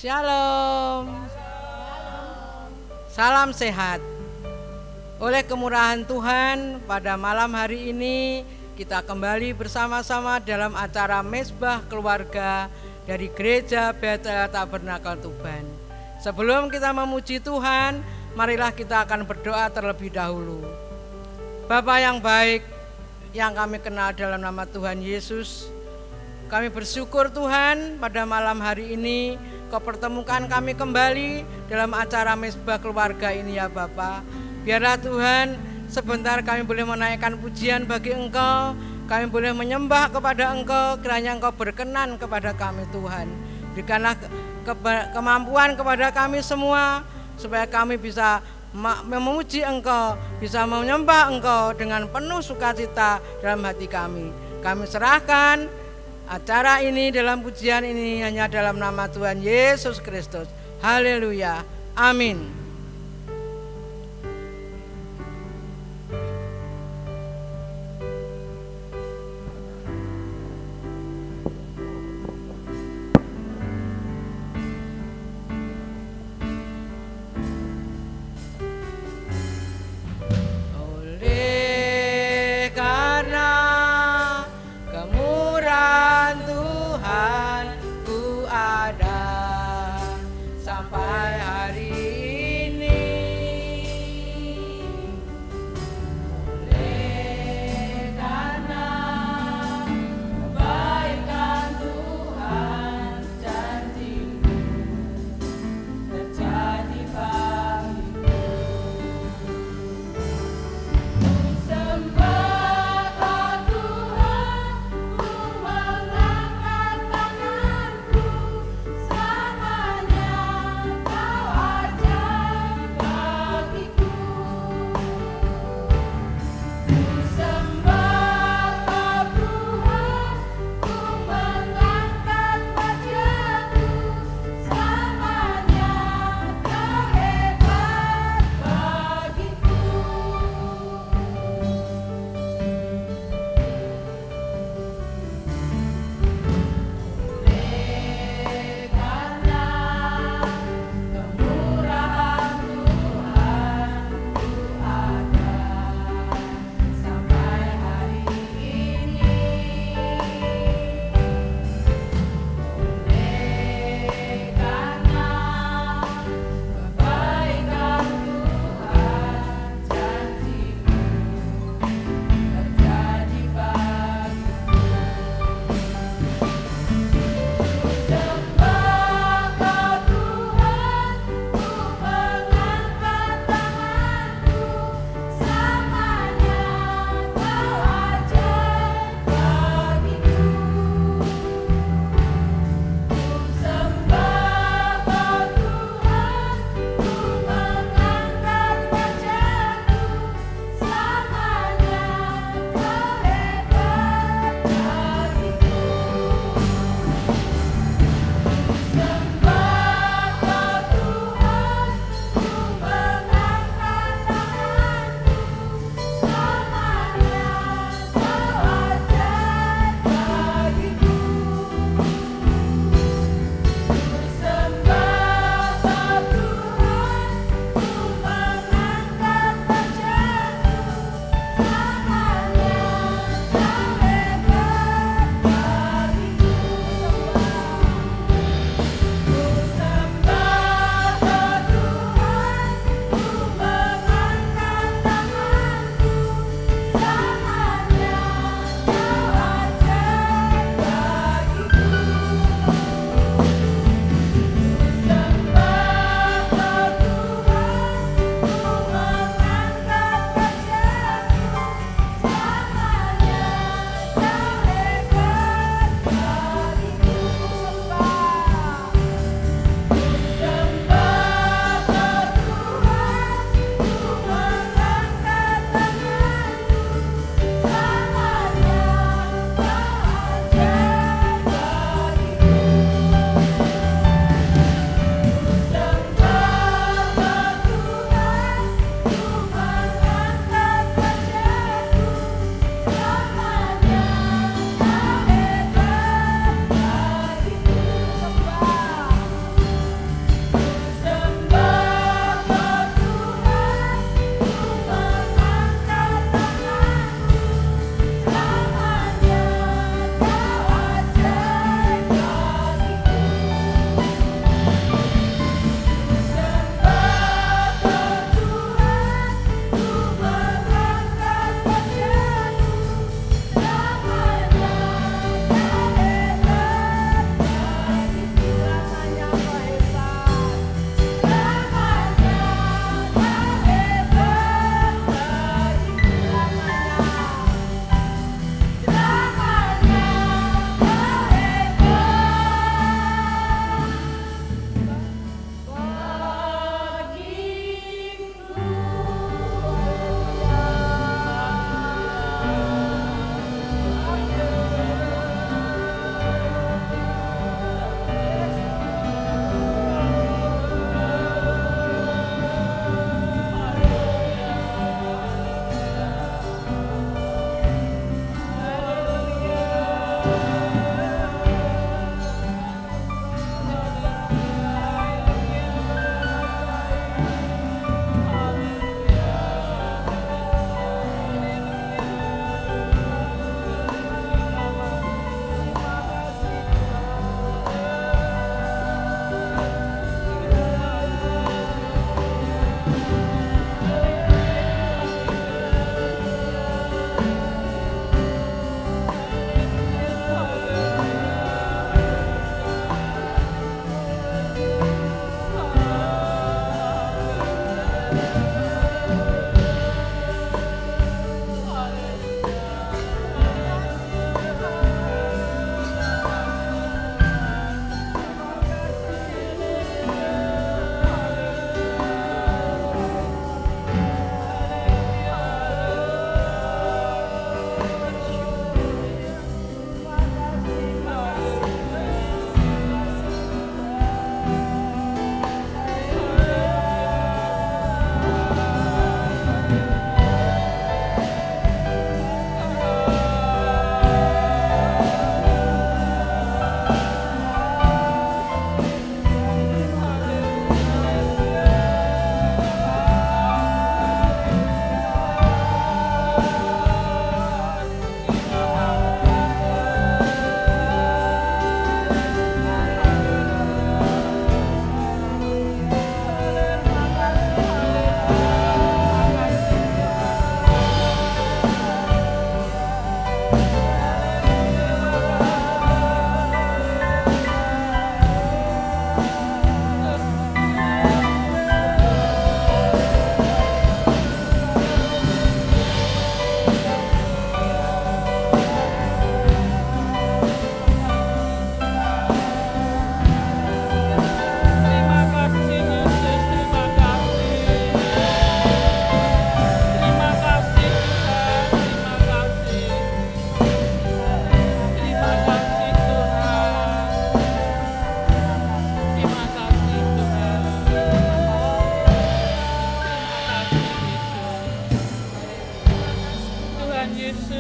Shalom. Salam sehat. Oleh kemurahan Tuhan, pada malam hari ini kita kembali bersama-sama dalam acara Mezbah Keluarga dari Gereja Bethel Tabernakel Tuban. Sebelum kita memuji Tuhan, marilah kita akan berdoa terlebih dahulu. Bapa yang baik, yang kami kenal dalam nama Tuhan Yesus, kami bersyukur Tuhan pada malam hari ini Kau pertemukan kami kembali dalam acara Mezbah Keluarga ini ya Bapa. Biarlah Tuhan sebentar kami boleh menaikkan pujian bagi Engkau, kami boleh menyembah kepada Engkau, kiranya Engkau berkenan kepada kami Tuhan. Berikanlah kemampuan kepada kami semua supaya kami bisa memuji Engkau, bisa menyembah Engkau dengan penuh sukacita dalam hati kami. Kami serahkan acara ini dalam pujian ini hanya dalam nama Tuhan Yesus Kristus. Haleluya. Amin. Sampai hari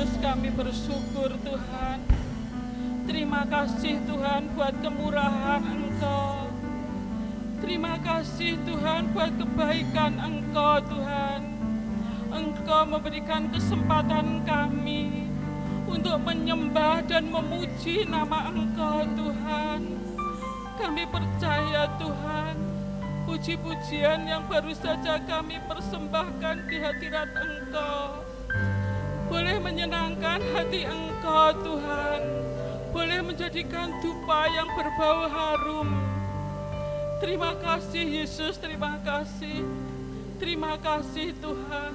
Yesus, kami bersyukur Tuhan. Terima kasih Tuhan buat kemurahan Engkau. Terima kasih Tuhan buat kebaikan Engkau Tuhan. Engkau memberikan kesempatan kami untuk menyembah dan memuji nama Engkau Tuhan. Kami percaya Tuhan, puji-pujian yang baru saja kami persembahkan di hadirat Engkau boleh menyenangkan hati Engkau Tuhan, boleh menjadikan dupa yang berbau harum. Terima kasih Yesus, terima kasih. Terima kasih Tuhan.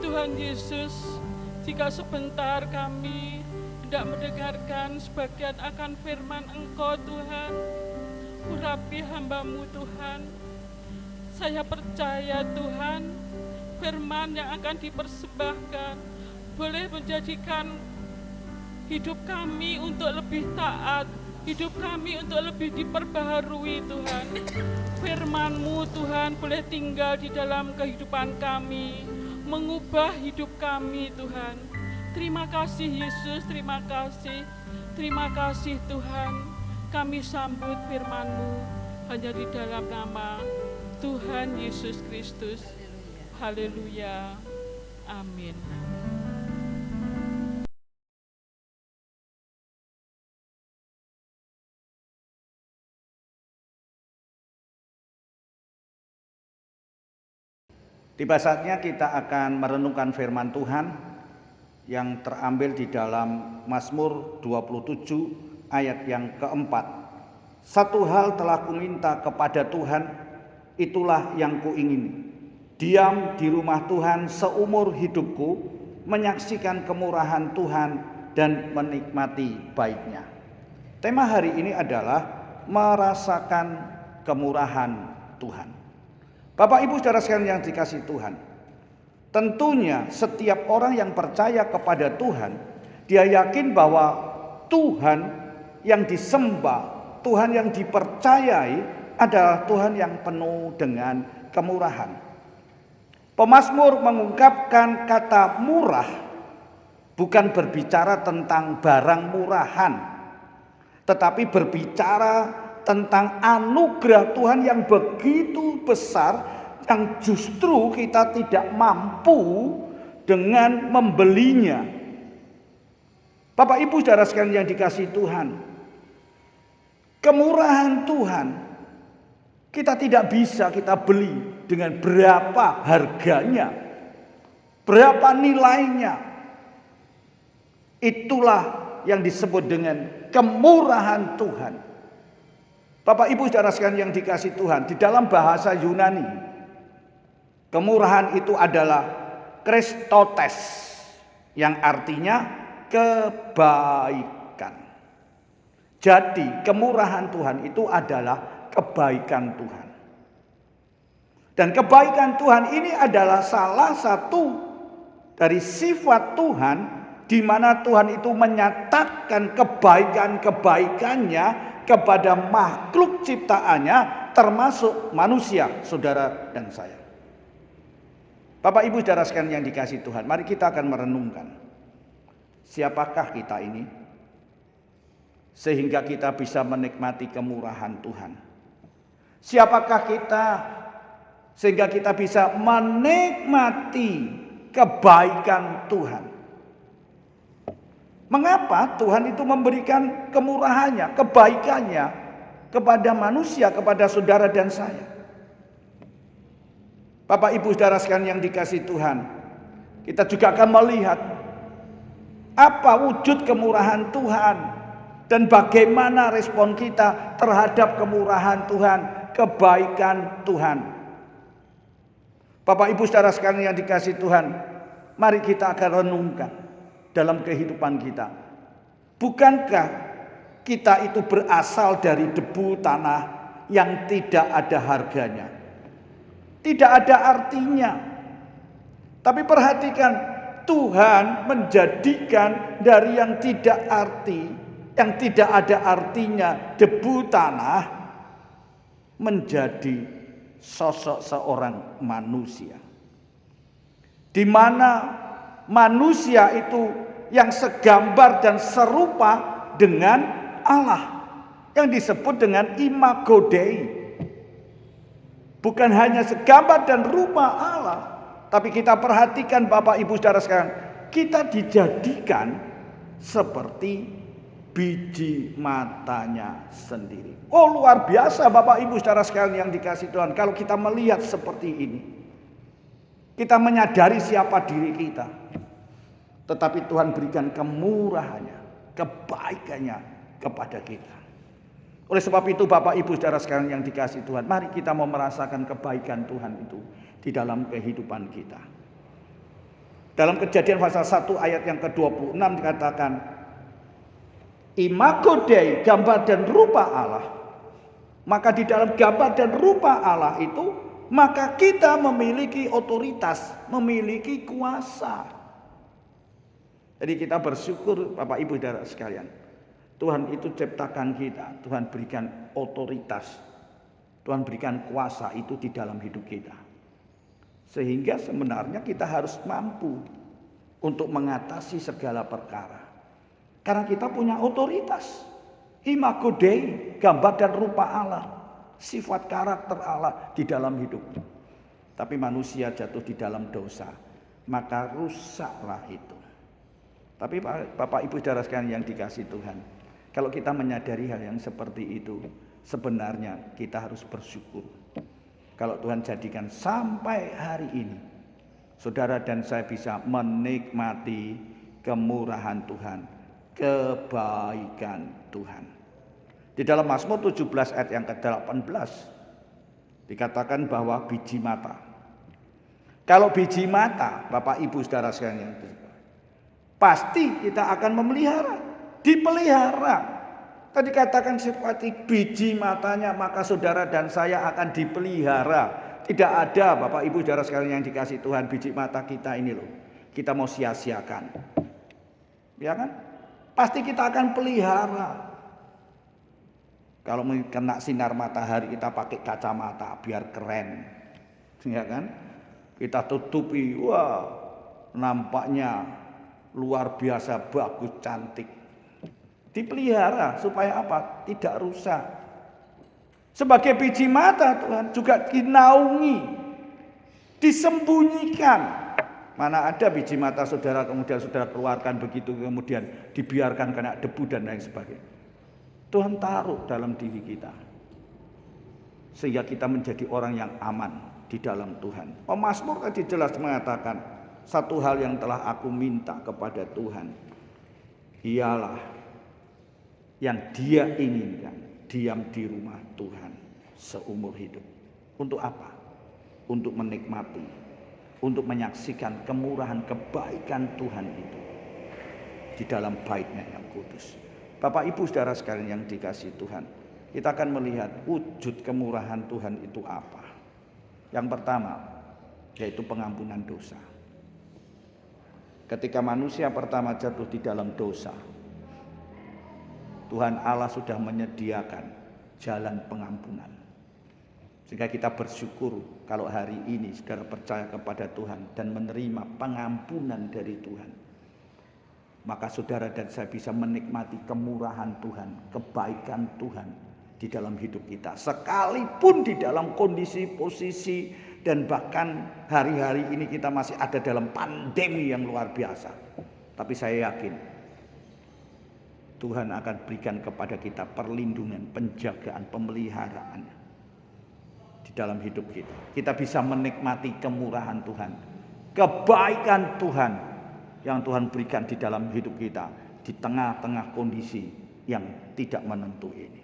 Tuhan Yesus, jika sebentar kami tidak mendengarkan sebagian akan firman Engkau Tuhan, urapi hamba-Mu Tuhan. Saya percaya Tuhan, firman yang akan dipersembahkan boleh menjadikan hidup kami untuk lebih taat, hidup kami untuk lebih diperbaharui Tuhan. Firman-Mu Tuhan boleh tinggal di dalam kehidupan kami, mengubah hidup kami Tuhan. Terima kasih Yesus, terima kasih. Terima kasih Tuhan. Kami sambut firman-Mu hanya di dalam nama Tuhan Yesus Kristus. Haleluya. Amin. Tiba saatnya kita akan merenungkan firman Tuhan yang terambil di dalam Mazmur 27 ayat yang keempat. Satu hal telah kuminta kepada Tuhan, itulah yang kuingini. Diam di rumah Tuhan seumur hidupku, menyaksikan kemurahan Tuhan dan menikmati baiknya. Tema hari ini adalah merasakan kemurahan Tuhan. Bapak Ibu saudara sekalian yang dikasihi Tuhan, tentunya setiap orang yang percaya kepada Tuhan, dia yakin bahwa Tuhan yang disembah, Tuhan yang dipercayai adalah Tuhan yang penuh dengan kemurahan. Pemazmur mengungkapkan kata murah bukan berbicara tentang barang murahan, tetapi berbicara tentang anugerah Tuhan yang begitu besar, yang justru kita tidak mampu dengan membelinya. Bapak Ibu saudara sekalian yang dikasihi Tuhan, kemurahan Tuhan kita tidak bisa kita beli dengan berapa harganya, berapa nilainya. Itulah yang disebut dengan kemurahan Tuhan. Bapak Ibu saudara sekalian yang dikasihi Tuhan, di dalam bahasa Yunani, kemurahan itu adalah Christotes, yang artinya kebaikan. Jadi kemurahan Tuhan itu adalah kebaikan Tuhan. Dan kebaikan Tuhan ini adalah salah satu dari sifat Tuhan, di mana Tuhan itu menyatakan kebaikan-kebaikannya kepada makhluk ciptaannya, termasuk manusia, saudara dan saya. Bapak Ibu saudara sekalian yang dikasihi Tuhan, mari kita akan merenungkan siapakah kita ini sehingga kita bisa menikmati kemurahan Tuhan. Siapakah kita sehingga kita bisa menikmati kebaikan Tuhan. Mengapa Tuhan itu memberikan kemurahannya, kebaikannya kepada manusia, kepada saudara dan saya? Bapak Ibu saudara sekalian yang dikasihi Tuhan, kita juga akan melihat apa wujud kemurahan Tuhan dan bagaimana respon kita terhadap kemurahan Tuhan, kebaikan Tuhan. Bapak Ibu saudara sekalian yang dikasihi Tuhan, mari kita akan renungkan dalam kehidupan kita. Bukankah kita itu berasal dari debu tanah yang tidak ada harganya, tidak ada artinya? Tapi perhatikan, Tuhan menjadikan dari yang tidak ada artinya, debu tanah, menjadi sosok seorang manusia, di mana manusia itu yang segambar dan serupa dengan Allah, yang disebut dengan imago Dei. Bukan hanya segambar dan rupa Allah, tapi kita perhatikan Bapak Ibu Saudara sekalian, kita dijadikan seperti biji matanya sendiri. Oh, luar biasa Bapak Ibu Saudara sekalian yang dikasihi Tuhan. Kalau kita melihat seperti ini, kita menyadari siapa diri kita. Tetapi Tuhan berikan kemurahannya, kebaikannya kepada kita. Oleh sebab itu Bapak Ibu Saudara sekalian yang dikasihi Tuhan, mari kita mau merasakan kebaikan Tuhan itu di dalam kehidupan kita. Dalam Kejadian pasal 1 ayat yang ke-26 dikatakan, imago Dei, gambar dan rupa Allah. Maka di dalam gambar dan rupa Allah itu, maka kita memiliki otoritas, memiliki kuasa. Jadi kita bersyukur Bapak Ibu Saudara sekalian. Tuhan itu ciptakan kita, Tuhan berikan otoritas, Tuhan berikan kuasa itu di dalam hidup kita. Sehingga sebenarnya kita harus mampu untuk mengatasi segala perkara. Karena kita punya otoritas. Imago Dei, gambar dan rupa Allah. Sifat karakter Allah di dalam hidup. Tapi manusia jatuh di dalam dosa, maka rusaklah itu. Tapi Bapak Ibu Saudara sekalian yang dikasihi Tuhan, kalau kita menyadari hal yang seperti itu, sebenarnya kita harus bersyukur. Kalau Tuhan jadikan sampai hari ini, saudara dan saya bisa menikmati kemurahan Tuhan, kebaikan Tuhan. Di dalam Mazmur 17 ayat yang ke-18 dikatakan bahwa biji mata. Kalau biji mata, Bapak Ibu Saudara sekalian yang pasti kita akan memelihara, dipelihara. Tadi katakan seperti biji matanya, maka saudara dan saya akan dipelihara. Tidak ada Bapak Ibu Saudara sekalian yang dikasihi Tuhan, biji mata kita ini loh, kita mau sia-siakan. Ya kan? Pasti kita akan pelihara. Kalau kena sinar matahari kita pakai kacamata biar keren. Ya kan? Kita tutupi, wah nampaknya luar biasa, bagus, cantik. Dipelihara supaya apa? Tidak rusak. Sebagai biji mata Tuhan juga dinaungi, disembunyikan. Mana ada biji mata saudara kemudian saudara keluarkan begitu kemudian dibiarkan kena debu dan lain sebagainya. Tuhan taruh dalam diri kita sehingga kita menjadi orang yang aman di dalam Tuhan. Mazmur tadi jelas mengatakan, satu hal yang telah aku minta kepada Tuhan ialah yang Dia inginkan, diam di rumah Tuhan seumur hidup. Untuk apa? Untuk menikmati, untuk menyaksikan kemurahan kebaikan Tuhan itu di dalam bait-Nya yang kudus. Bapak Ibu Saudara sekalian yang dikasihi Tuhan, kita akan melihat wujud kemurahan Tuhan itu apa. Yang pertama, yaitu pengampunan dosa. Ketika manusia pertama jatuh di dalam dosa, Tuhan Allah sudah menyediakan jalan pengampunan. Sehingga kita bersyukur kalau hari ini saudara percaya kepada Tuhan dan menerima pengampunan dari Tuhan. Maka saudara dan saya bisa menikmati kemurahan Tuhan, kebaikan Tuhan di dalam hidup kita. Sekalipun di dalam kondisi, posisi, dan bahkan hari-hari ini kita masih ada dalam pandemi yang luar biasa. Tapi saya yakin Tuhan akan berikan kepada kita perlindungan, penjagaan, pemeliharaan di dalam hidup kita. Kita bisa menikmati kemurahan Tuhan, kebaikan Tuhan yang Tuhan berikan di dalam hidup kita di tengah-tengah kondisi yang tidak menentu ini.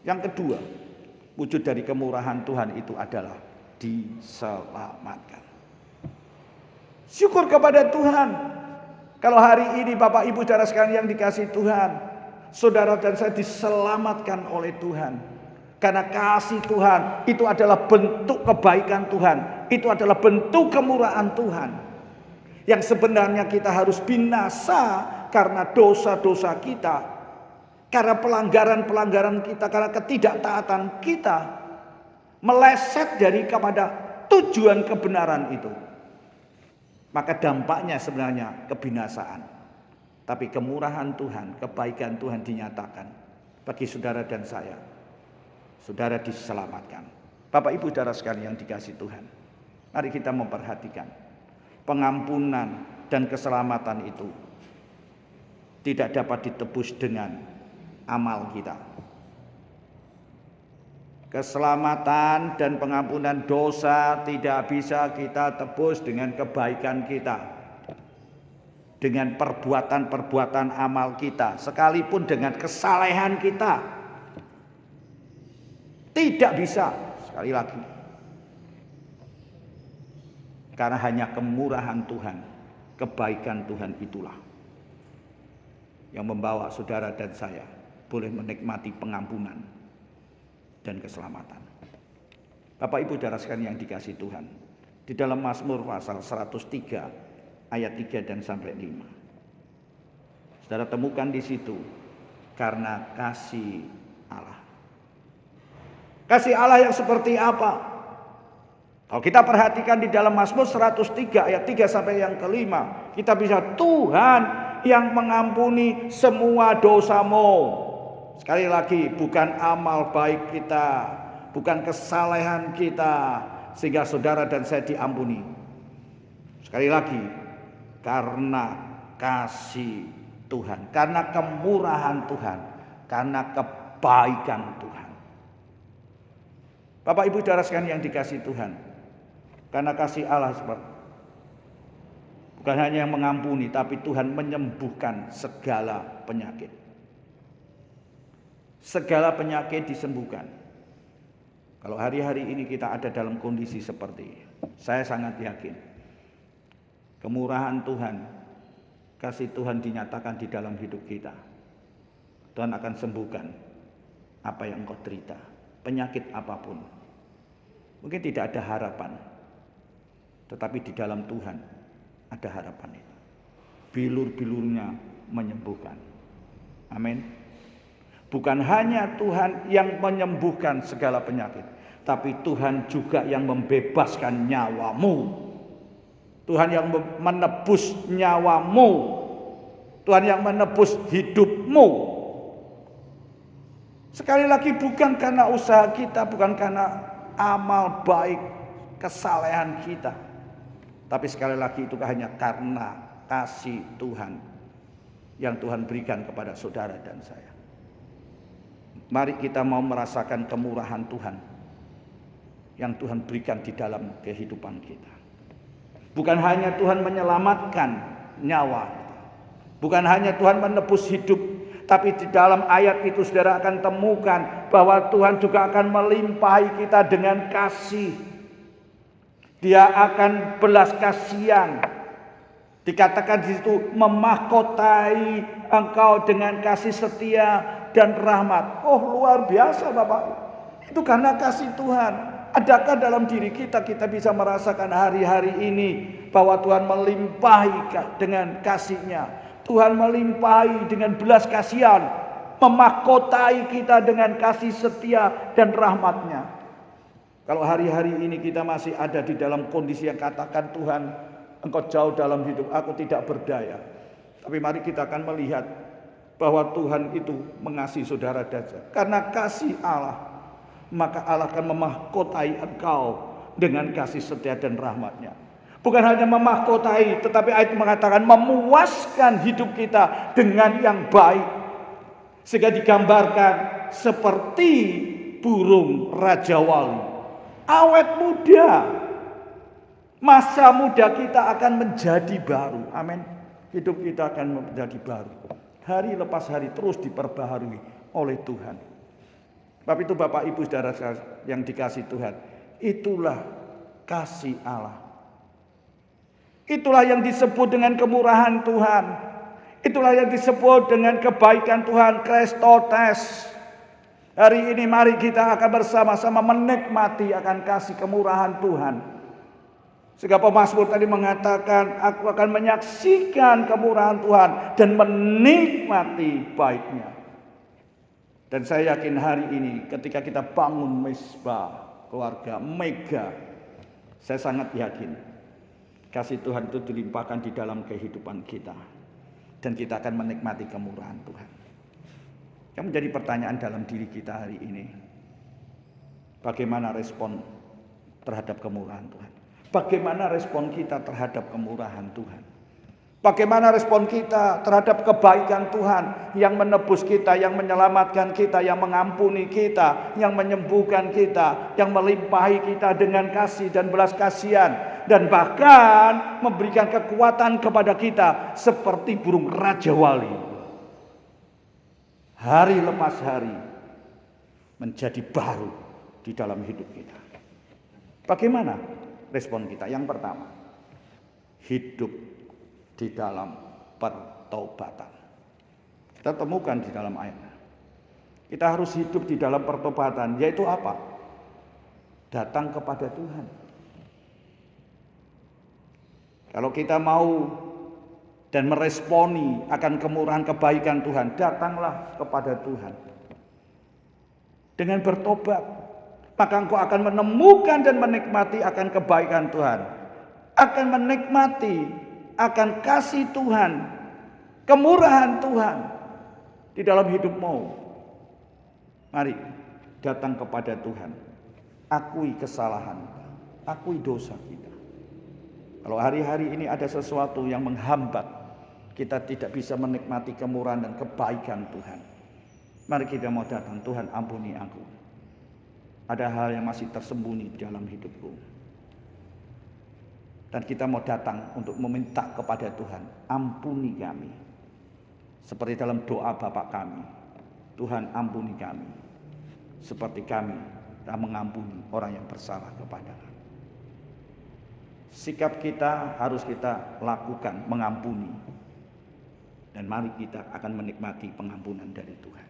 Yang kedua, wujud dari kemurahan Tuhan itu adalah diselamatkan. Syukur kepada Tuhan. Kalau hari ini Bapak Ibu Saudara sekalian yang dikasihi Tuhan, saudara dan saya diselamatkan oleh Tuhan. Karena kasih Tuhan itu adalah bentuk kebaikan Tuhan, itu adalah bentuk kemurahan Tuhan. Yang sebenarnya kita harus binasa karena dosa-dosa kita, karena pelanggaran-pelanggaran kita, karena ketidaktaatan kita, meleset dari kepada tujuan kebenaran itu. maka dampaknya sebenarnya kebinasaan. Tapi kemurahan Tuhan, kebaikan Tuhan dinyatakan bagi saudara dan saya. Saudara diselamatkan. Bapak Ibu saudara sekalian yang dikasihi Tuhan, mari kita memperhatikan pengampunan dan keselamatan itu tidak dapat ditebus dengan amal kita. Keselamatan dan pengampunan dosa tidak bisa kita tebus dengan kebaikan kita, dengan perbuatan-perbuatan amal kita, sekalipun dengan kesalehan kita. Tidak bisa, sekali lagi. Karena hanya kemurahan Tuhan, kebaikan Tuhan itulah yang membawa saudara dan saya boleh menikmati pengampunan dan keselamatan. Bapak Ibu saudara sekalian yang dikasihi Tuhan, di dalam Mazmur pasal 103 ayat 3 dan sampai 5. Saudara temukan di situ, karena kasih Allah. Kasih Allah yang seperti apa? Kalau kita perhatikan di dalam Mazmur 103 ayat 3 sampai yang kelima, kita bisa Tuhan yang mengampuni semua dosamu. Sekali lagi, bukan amal baik kita, bukan kesalehan kita sehingga saudara dan saya diampuni. Sekali lagi, karena kasih Tuhan, karena kemurahan Tuhan, karena kebaikan Tuhan. Bapak Ibu saudara sekalian yang dikasihi Tuhan, karena kasih Allah bukan hanya yang mengampuni, tapi Tuhan menyembuhkan segala penyakit. Segala penyakit disembuhkan. Kalau hari-hari ini kita ada dalam kondisi seperti ini, saya sangat yakin kemurahan Tuhan, kasih Tuhan dinyatakan di dalam hidup kita. Tuhan akan sembuhkan apa yang engkau derita, penyakit apapun. Mungkin tidak ada harapan, tetapi di dalam Tuhan ada harapan itu. Bilur-bilurnya menyembuhkan. Amin. Bukan hanya Tuhan yang menyembuhkan segala penyakit, tapi Tuhan juga yang membebaskan nyawamu. Tuhan yang menebus nyawamu. Tuhan yang menebus hidupmu. Sekali lagi, bukan karena usaha kita, bukan karena amal baik, kesalehan kita, tapi sekali lagi itu hanya karena kasih Tuhan yang Tuhan berikan kepada saudara dan saya. Mari kita mau merasakan kemurahan Tuhan yang Tuhan berikan di dalam kehidupan kita. Bukan hanya Tuhan menyelamatkan nyawa, bukan hanya Tuhan menebus hidup, tapi di dalam ayat itu saudara akan temukan bahwa Tuhan juga akan melimpahi kita dengan kasih. Dia akan belas kasihan. Dikatakan di situ, memahkotai engkau dengan kasih setia dan rahmat. Oh, luar biasa Bapak. Itu karena kasih Tuhan. Adakah dalam diri kita bisa merasakan hari-hari ini bahwa Tuhan melimpahi dengan kasih-Nya. Tuhan melimpahi dengan belas kasihan, memahkotai kita dengan kasih setia dan rahmat-Nya. Kalau hari-hari ini kita masih ada di dalam kondisi yang katakan, Tuhan, Engkau jauh dalam hidup, aku tidak berdaya. Tapi mari kita akan melihat bahwa Tuhan itu mengasihi saudara dan saya. Karena kasih Allah, maka Allah akan memahkotai engkau dengan kasih setia dan rahmat-Nya. Bukan hanya memahkotai, tetapi ayat mengatakan memuaskan hidup kita dengan yang baik. Sehingga digambarkan seperti burung Raja Wali. Awet muda. Masa muda kita akan menjadi baru. Amin. Hidup kita akan menjadi baru. Hari lepas hari terus diperbaharui oleh Tuhan. Sebab itu Bapak Ibu saudara yang dikasihi Tuhan, itulah kasih Allah. Itulah yang disebut dengan kemurahan Tuhan. Itulah yang disebut dengan kebaikan Tuhan, Kristotes. Hari ini mari kita akan bersama-sama menikmati akan kasih kemurahan Tuhan. Sehingga pemazmur tadi mengatakan, aku akan menyaksikan kemurahan Tuhan dan menikmati baiknya. Dan saya yakin hari ini ketika kita bangun mesbah keluarga mega, saya sangat yakin Kasih Tuhan itu dilimpahkan di dalam kehidupan kita. Dan kita akan menikmati kemurahan Tuhan. Yang menjadi pertanyaan dalam diri kita hari ini, bagaimana respon terhadap kemurahan Tuhan? Bagaimana respon kita terhadap kemurahan Tuhan? Bagaimana respon kita terhadap kebaikan Tuhan yang menebus kita, yang menyelamatkan kita, yang mengampuni kita, yang menyembuhkan kita, yang melimpahi kita dengan kasih dan belas kasihan, dan bahkan memberikan kekuatan kepada kita seperti burung Raja Wali. Hari lepas hari menjadi baru di dalam hidup kita. Bagaimana respon kita? Yang pertama, hidup di dalam pertobatan. Kita temukan di dalam ayat. Kita harus hidup di dalam pertobatan, yaitu apa? Datang kepada Tuhan. Kalau kita mau dan meresponi akan kemurahan kebaikan Tuhan, datanglah kepada Tuhan. Dengan bertobat, maka engkau akan menemukan dan menikmati akan kebaikan Tuhan. Akan menikmati akan kasih Tuhan, kemurahan Tuhan di dalam hidupmu. Mari datang kepada Tuhan. Akui kesalahan, akui dosa kita. Kalau hari-hari ini ada sesuatu yang menghambat kita tidak bisa menikmati kemurahan dan kebaikan Tuhan, mari kita mau datang. Tuhan, ampuni aku. Ada hal yang masih tersembunyi di dalam hidupku. Dan kita mau datang untuk meminta kepada Tuhan, ampuni kami. Seperti dalam doa Bapa kami, Tuhan ampuni kami. Seperti kami telah mengampuni orang yang bersalah kepada kami. Sikap kita harus kita lakukan, mengampuni. Dan mari kita akan menikmati pengampunan dari Tuhan.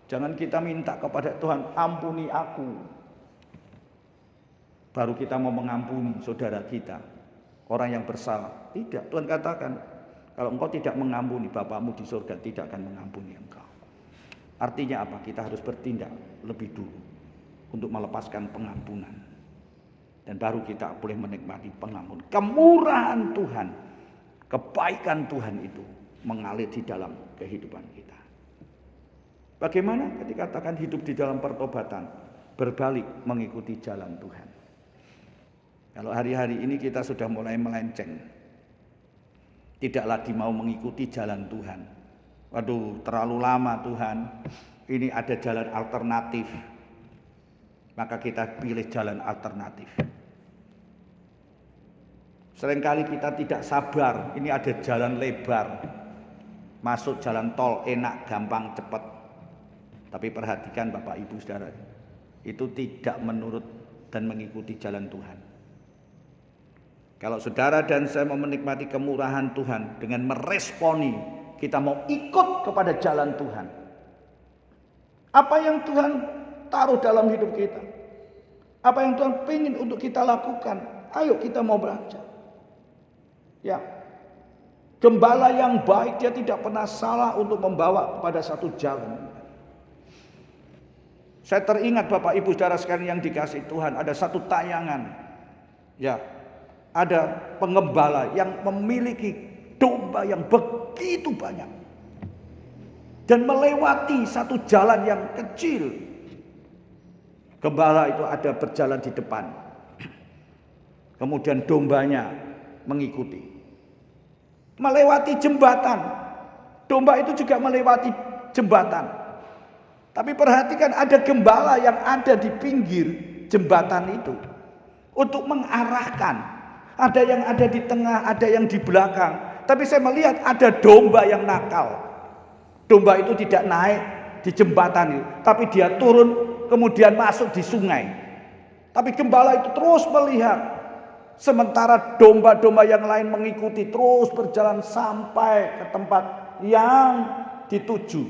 Jangan kita minta kepada Tuhan, ampuni aku. Baru kita mau mengampuni saudara kita, orang yang bersalah. Tidak, Tuhan katakan, kalau engkau tidak mengampuni, Bapamu di surga tidak akan mengampuni engkau. Artinya apa? Kita harus bertindak lebih dulu untuk melepaskan pengampunan. Dan baru kita boleh menikmati pengampunan. Kemurahan Tuhan, kebaikan Tuhan itu mengalir di dalam kehidupan kita. Bagaimana ketika katakan hidup di dalam pertobatan? Berbalik mengikuti jalan Tuhan. Kalau hari-hari ini kita sudah mulai melenceng, tidak lagi mau mengikuti jalan Tuhan. Waduh, terlalu lama Tuhan, ini ada jalan alternatif. Maka kita pilih jalan alternatif. Seringkali kita tidak sabar, ini ada jalan lebar. Masuk jalan tol enak, gampang, cepat. Tapi perhatikan Bapak Ibu Saudara, itu tidak menurut dan mengikuti jalan Tuhan. Kalau saudara dan saya mau menikmati kemurahan Tuhan dengan meresponi, kita mau ikut kepada jalan Tuhan. Apa yang Tuhan taruh dalam hidup kita? Apa yang Tuhan ingin untuk kita lakukan? Ayo kita mau belajar. Ya, gembala yang baik dia tidak pernah salah untuk membawa kepada satu jalan. Saya teringat Bapak Ibu Saudara sekalian yang dikasihi Tuhan, ada satu tayangan. Ya, ada pengembala yang memiliki domba yang begitu banyak dan melewati satu jalan yang kecil. Gembala itu ada berjalan di depan, kemudian dombanya mengikuti. Melewati jembatan, domba itu juga melewati jembatan. Tapi perhatikan, ada gembala yang ada di pinggir jembatan itu untuk mengarahkan. Ada yang ada di tengah, ada yang di belakang. Tapi saya melihat ada domba yang nakal. Domba itu tidak naik di jembatan itu, tapi dia turun kemudian masuk di sungai. Tapi gembala itu terus melihat. Sementara domba-domba yang lain mengikuti, terus berjalan sampai ke tempat yang dituju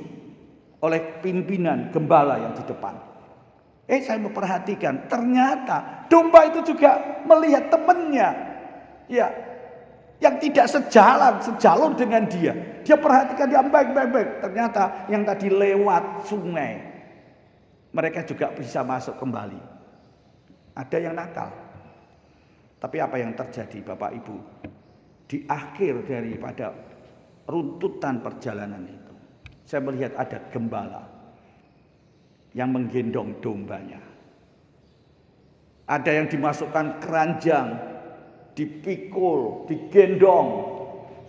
oleh pimpinan gembala yang di depan. Saya memperhatikan, ternyata domba itu juga melihat temannya. Ya, yang tidak sejalur dengan dia. Dia perhatikan dia baik-baik. Ternyata yang tadi lewat sungai, mereka juga bisa masuk kembali. Ada yang nakal. Tapi apa yang terjadi Bapak Ibu? Di akhir daripada runtutan perjalanan itu, saya melihat ada gembala yang menggendong dombanya. Ada yang dimasukkan keranjang, dipikul, digendong,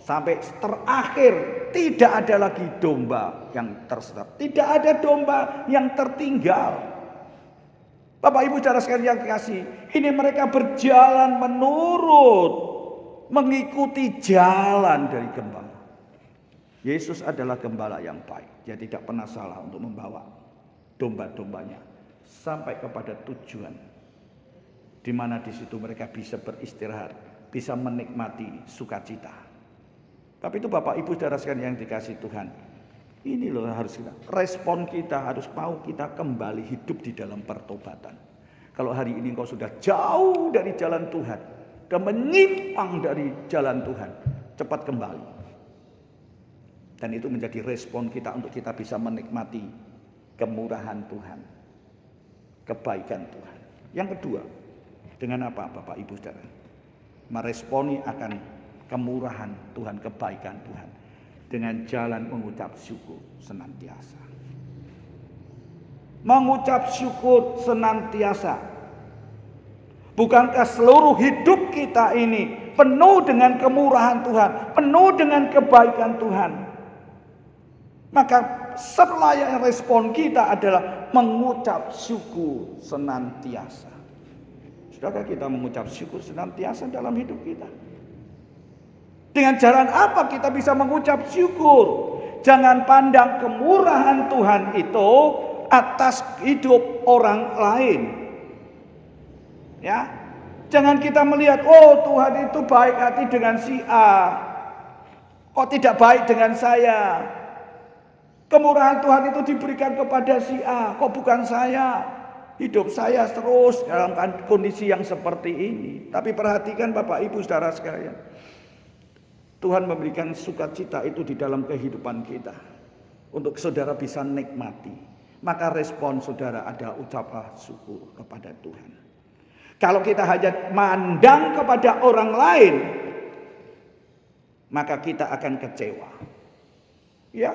sampai terakhir tidak ada lagi domba yang tersesat. Tidak ada domba yang tertinggal. Bapak Ibu saudara sekalian yang dikasihi, ini mereka berjalan menurut, mengikuti jalan dari gembala. Yesus adalah gembala yang baik. Dia tidak pernah salah untuk membawa domba-dombanya sampai kepada tujuan, di mana di situ mereka bisa beristirahat, bisa menikmati sukacita. Tapi itu Bapak Ibu saudara sekalian yang dikasihi Tuhan, ini loh harus kita, respon kita harus mau kita kembali hidup di dalam pertobatan. Kalau hari ini engkau sudah jauh dari jalan Tuhan dan menyimpang dari jalan Tuhan, cepat kembali. Dan itu menjadi respon kita untuk kita bisa menikmati kemurahan Tuhan, kebaikan Tuhan. Yang kedua, dengan apa Bapak Ibu saudara? Meresponi akan kemurahan Tuhan, kebaikan Tuhan dengan jalan mengucap syukur senantiasa. Mengucap syukur senantiasa. Bukankah seluruh hidup kita ini penuh dengan kemurahan Tuhan, penuh dengan kebaikan Tuhan? Maka selayaknya respon kita adalah mengucap syukur senantiasa. Sudahkah kita mengucap syukur senantiasa dalam hidup kita? Dengan jalan apa kita bisa mengucap syukur? Jangan pandang kemurahan Tuhan itu atas hidup orang lain. Ya, jangan kita melihat, oh Tuhan itu baik hati dengan si A, kok tidak baik dengan saya. Kemurahan Tuhan itu diberikan kepada si A, kok bukan saya. Hidup saya terus dalam kondisi yang seperti ini. Tapi perhatikan Bapak Ibu saudara sekalian, Tuhan memberikan sukacita itu di dalam kehidupan kita, untuk saudara bisa nikmati. Maka respon saudara ada ucapan syukur kepada Tuhan. Kalau kita hanya mandang kepada orang lain, maka kita akan kecewa. Ya,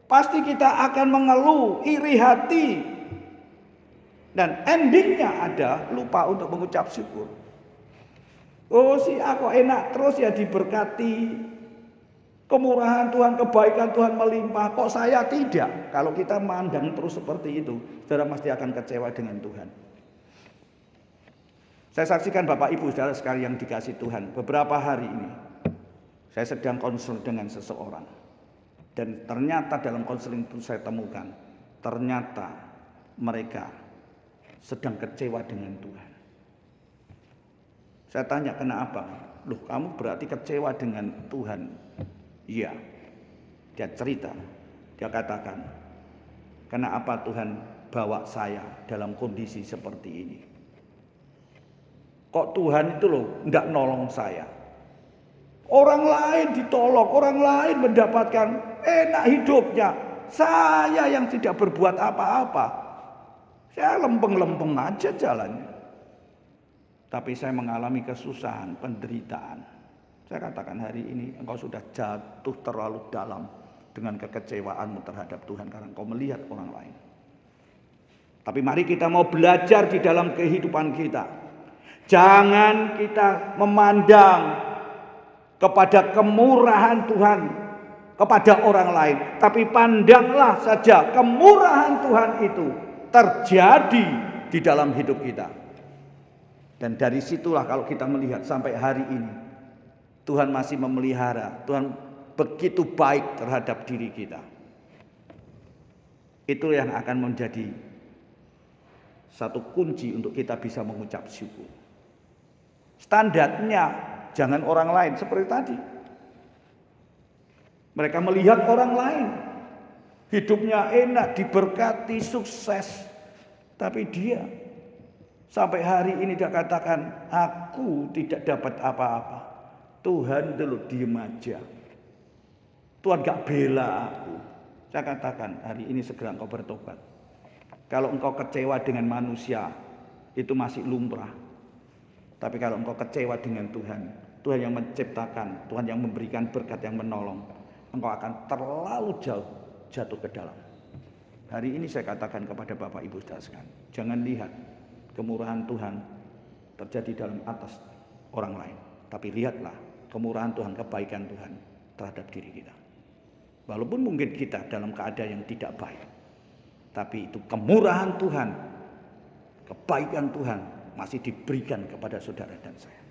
pasti kita akan mengeluh, iri hati. Dan endingnya ada lupa untuk mengucap syukur. Oh si aku enak terus ya diberkati. Kemurahan Tuhan, kebaikan Tuhan melimpah. Kok saya tidak? Kalau kita mandang terus seperti itu, saudara pasti akan kecewa dengan Tuhan. Saya saksikan Bapak Ibu saudara sekalian yang dikasihi Tuhan, beberapa hari ini saya sedang konsul dengan seseorang. Dan ternyata dalam konseling itu saya temukan, ternyata mereka sedang kecewa dengan Tuhan. Saya tanya, kenapa? Loh, kamu berarti kecewa dengan Tuhan? Iya. Dia cerita, dia katakan, kenapa Tuhan bawa saya dalam kondisi seperti ini? Kok Tuhan itu loh enggak nolong saya? Orang lain ditolong, orang lain mendapatkan enak hidupnya. Saya yang tidak berbuat apa-apa. Saya lempeng-lempeng aja jalannya. Tapi saya mengalami kesusahan, penderitaan. Saya katakan hari ini engkau sudah jatuh terlalu dalam dengan kekecewaanmu terhadap Tuhan karena engkau melihat orang lain. Tapi mari kita mau belajar di dalam kehidupan kita. Jangan kita memandang kepada kemurahan Tuhan kepada orang lain, tapi pandanglah saja kemurahan Tuhan itu terjadi di dalam hidup kita. Dan dari situlah kalau kita melihat sampai hari ini, Tuhan masih memelihara, Tuhan begitu baik terhadap diri kita. Itu yang akan menjadi satu kunci untuk kita bisa mengucap syukur. Standarnya jangan orang lain seperti tadi. Mereka melihat orang lain hidupnya enak, diberkati, sukses, tapi dia sampai hari ini dia katakan, aku tidak dapat apa-apa. Tuhan dulu diem aja. Tuhan gak bela aku. Saya katakan hari ini segera engkau bertobat. Kalau engkau kecewa dengan manusia, itu masih lumrah. Tapi kalau engkau kecewa dengan Tuhan, Tuhan yang menciptakan, Tuhan yang memberikan berkat, yang menolong, engkau akan terlalu jauh jatuh ke dalam. Hari ini saya katakan kepada Bapak Ibu saudara sekalian, jangan lihat kemurahan Tuhan terjadi dalam atas orang lain, tapi lihatlah kemurahan Tuhan, kebaikan Tuhan terhadap diri kita. Walaupun mungkin kita dalam keadaan yang tidak baik, tapi itu kemurahan Tuhan, kebaikan Tuhan masih diberikan kepada saudara dan saya.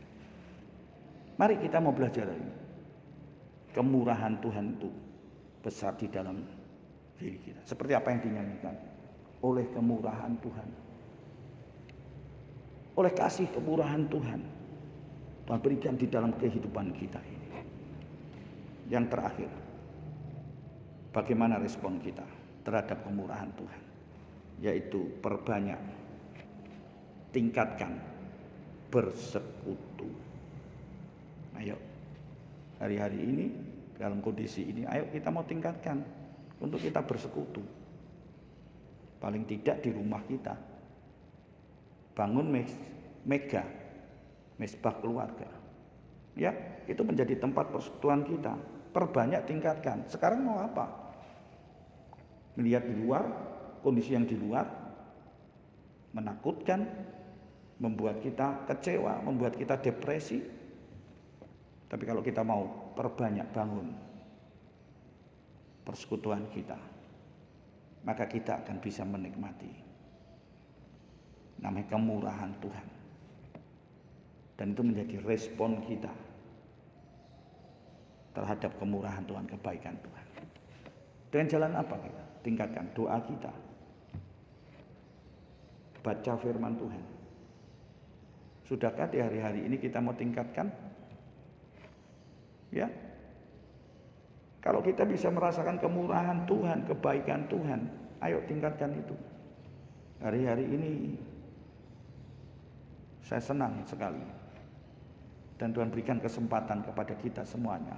Mari kita mau belajar ini. Kemurahan Tuhan itu besar di dalam diri kita. Seperti apa yang dinyanyikan. Oleh kemurahan Tuhan, oleh kasih kemurahan Tuhan, Tuhan berikan di dalam kehidupan kita ini. Yang terakhir, bagaimana respon kita terhadap kemurahan Tuhan? Yaitu perbanyak, tingkatkan, bersekutu. Ayo, hari-hari ini dalam kondisi ini, ayo kita mau tingkatkan untuk kita bersekutu. Paling tidak di rumah kita, bangun mesbah keluarga. Ya, itu menjadi tempat persekutuan kita. Perbanyak, tingkatkan. Sekarang mau apa? Melihat di luar, kondisi yang di luar menakutkan, membuat kita kecewa, membuat kita depresi. Tapi kalau kita mau perbanyak bangun persekutuan kita, maka kita akan bisa menikmati namanya kemurahan Tuhan. Dan itu menjadi respon kita terhadap kemurahan Tuhan, kebaikan Tuhan. Dengan jalan apa kita? Tingkatkan doa kita, baca firman Tuhan. Sudahkah di hari-hari ini kita mau tingkatkan? Ya, kalau kita bisa merasakan kemurahan Tuhan, kebaikan Tuhan, ayo tingkatkan itu. Hari-hari ini saya senang sekali, dan Tuhan berikan kesempatan kepada kita semuanya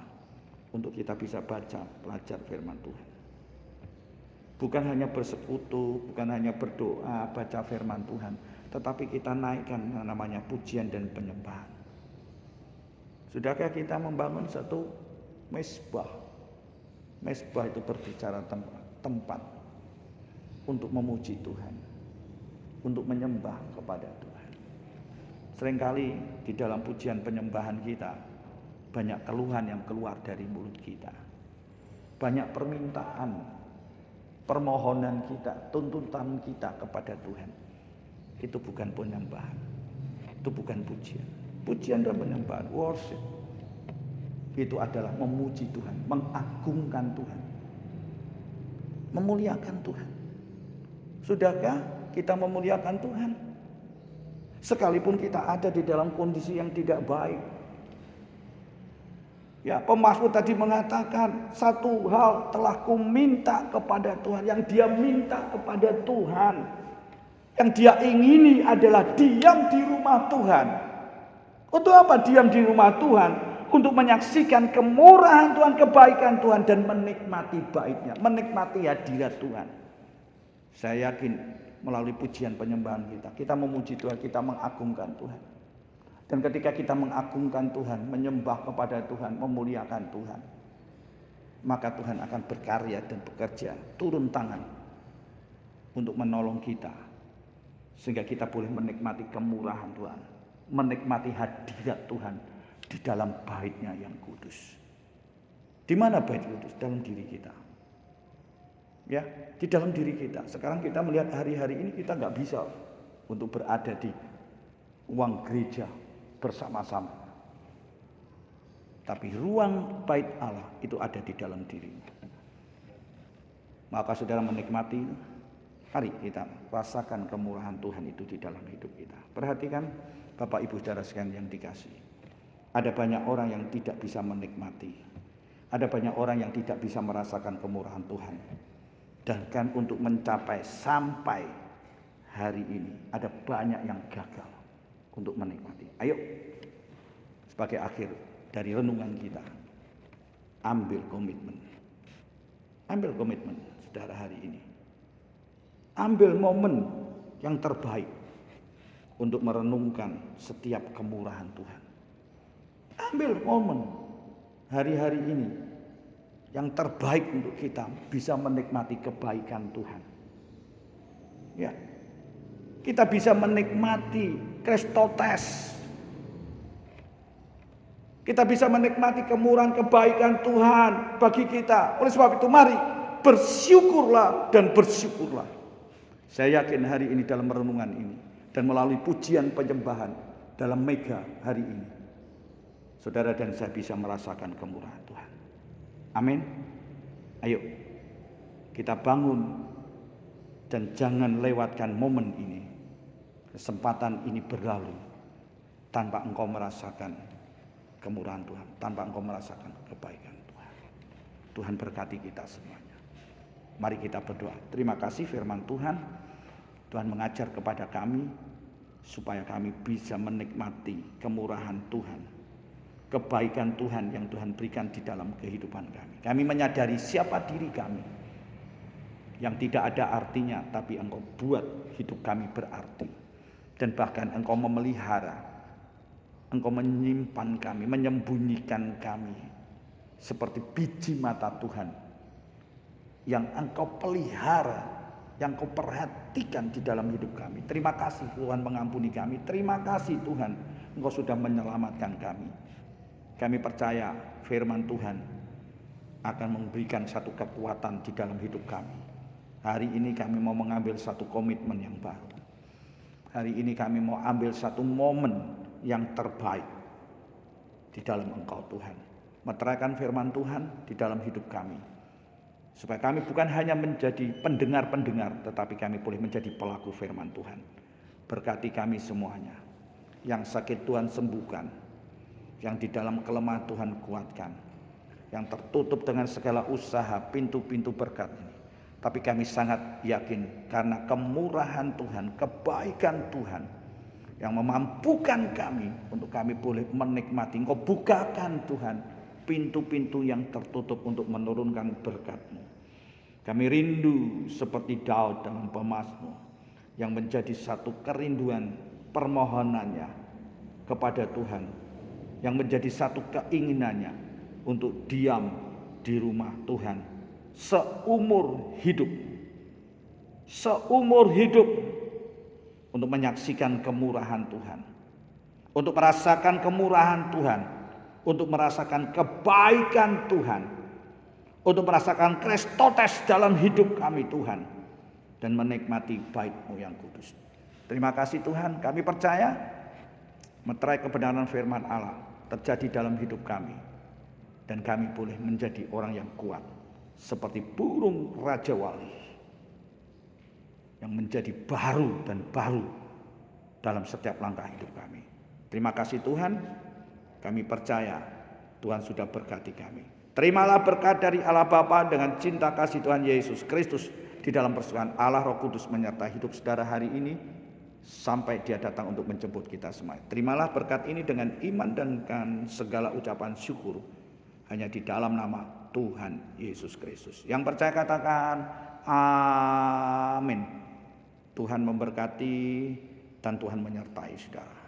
untuk kita bisa baca, belajar firman Tuhan. Bukan hanya bersekutu, bukan hanya berdoa, baca firman Tuhan, tetapi kita naikkan yang namanya pujian dan penyembahan. Sudahkah kita membangun satu mesbah? Mesbah itu berbicara tempat untuk memuji Tuhan, untuk menyembah kepada Tuhan. Seringkali di dalam pujian penyembahan kita banyak keluhan yang keluar dari mulut kita. Banyak permintaan, permohonan kita, tuntutan kita kepada Tuhan. Itu bukan penyembahan, itu bukan pujian. Pujian dan penyembahan, worship, itu adalah memuji Tuhan, mengagungkan Tuhan, memuliakan Tuhan. Sudahkah kita memuliakan Tuhan? Sekalipun kita ada di dalam kondisi yang tidak baik. Ya, pemazmur tadi mengatakan, satu hal telah ku minta kepada Tuhan. Yang dia minta kepada Tuhan, yang dia ingini adalah diam di rumah Tuhan. Untuk apa diam di rumah Tuhan? Untuk menyaksikan kemurahan Tuhan, kebaikan Tuhan, dan menikmati baiknya, menikmati hadirat Tuhan. Saya yakin melalui pujian penyembahan kita memuji Tuhan, kita mengagungkan Tuhan. Dan ketika kita mengagungkan Tuhan, menyembah kepada Tuhan, memuliakan Tuhan, maka Tuhan akan berkarya dan bekerja, turun tangan untuk menolong kita, sehingga kita boleh menikmati kemurahan Tuhan, menikmati hadirat Tuhan di dalam baitnya yang kudus. Di mana bait kudus? Dalam diri kita. Ya, di dalam diri kita. Sekarang kita melihat hari-hari ini kita nggak bisa untuk berada di ruang gereja bersama-sama. Tapi ruang bait Allah itu ada di dalam dirimu. Maka saudara menikmati, mari kita rasakan kemurahan Tuhan itu di dalam hidup kita. Perhatikan Bapak Ibu saudara sekalian yang dikasihi. Ada banyak orang yang tidak bisa menikmati. Ada banyak orang yang tidak bisa merasakan kemurahan Tuhan. Dan kan untuk mencapai sampai hari ini, ada banyak yang gagal untuk menikmati. Ayo, sebagai akhir dari renungan kita, ambil komitmen. Ambil komitmen saudara hari ini. Ambil momen yang terbaik untuk merenungkan setiap kemurahan Tuhan. Ambil momen hari-hari ini yang terbaik untuk kita bisa menikmati kebaikan Tuhan. Ya, kita bisa menikmati Kristotes. Kita bisa menikmati kemurahan kebaikan Tuhan bagi kita. Oleh sebab itu mari bersyukurlah dan bersyukurlah. Saya yakin hari ini dalam renungan ini dan melalui pujian penyembahan dalam mega hari ini, saudara dan saya bisa merasakan kemurahan Tuhan. Amin. Ayo kita bangun dan jangan lewatkan momen ini. Kesempatan ini berlalu tanpa engkau merasakan kemurahan Tuhan, tanpa engkau merasakan kebaikan Tuhan. Tuhan berkati kita semuanya. Mari kita berdoa. Terima kasih firman Tuhan. Tuhan mengajar kepada kami supaya kami bisa menikmati kemurahan Tuhan, kebaikan Tuhan yang Tuhan berikan di dalam kehidupan kami. Kami menyadari siapa diri kami yang tidak ada artinya, tapi Engkau buat hidup kami berarti. Dan bahkan Engkau memelihara, Engkau menyimpan kami, menyembunyikan kami seperti biji mata Tuhan yang Engkau pelihara, yang Engkau perhatikan di dalam hidup kami. Terima kasih Tuhan mengampuni kami. Terima kasih Tuhan Engkau sudah menyelamatkan kami. Kami percaya firman Tuhan akan memberikan satu kekuatan di dalam hidup kami. Hari ini kami mau mengambil satu komitmen yang baru. Hari ini kami mau ambil satu momen yang terbaik di dalam Engkau Tuhan. Meteraikan firman Tuhan di dalam hidup kami. Supaya kami bukan hanya menjadi pendengar-pendengar, tetapi kami boleh menjadi pelaku firman Tuhan. Berkati kami semuanya. Yang sakit Tuhan sembuhkan. Yang di dalam kelemahan Tuhan kuatkan. Yang tertutup dengan segala usaha pintu-pintu berkat ini. Tapi kami sangat yakin karena kemurahan Tuhan, kebaikan Tuhan yang memampukan kami untuk kami boleh menikmati. Engkau bukakan Tuhan pintu-pintu yang tertutup untuk menurunkan berkat-Mu. Kami rindu seperti Daud dalam pemazmur yang menjadi satu kerinduan permohonannya kepada Tuhan, yang menjadi satu keinginannya untuk diam di rumah Tuhan seumur hidup. Seumur hidup untuk menyaksikan kemurahan Tuhan, untuk merasakan kemurahan Tuhan, untuk merasakan kebaikan Tuhan, untuk merasakan Kristotes dalam hidup kami Tuhan, dan menikmati bait-Mu yang kudus. Terima kasih Tuhan, kami percaya meterai kebenaran firman Allah terjadi dalam hidup kami, dan kami boleh menjadi orang yang kuat seperti burung Raja Wali yang menjadi baru dan baru dalam setiap langkah hidup kami. Terima kasih Tuhan, kami percaya Tuhan sudah berkati kami. Terimalah berkat dari Allah Bapa dengan cinta kasih Tuhan Yesus Kristus di dalam persekutuan Allah Roh Kudus menyertai hidup saudara hari ini sampai Dia datang untuk menjemput kita semua. Terimalah berkat ini dengan iman dan dengan segala ucapan syukur hanya di dalam nama Tuhan Yesus Kristus. Yang percaya katakan amin. Tuhan memberkati dan Tuhan menyertai saudara.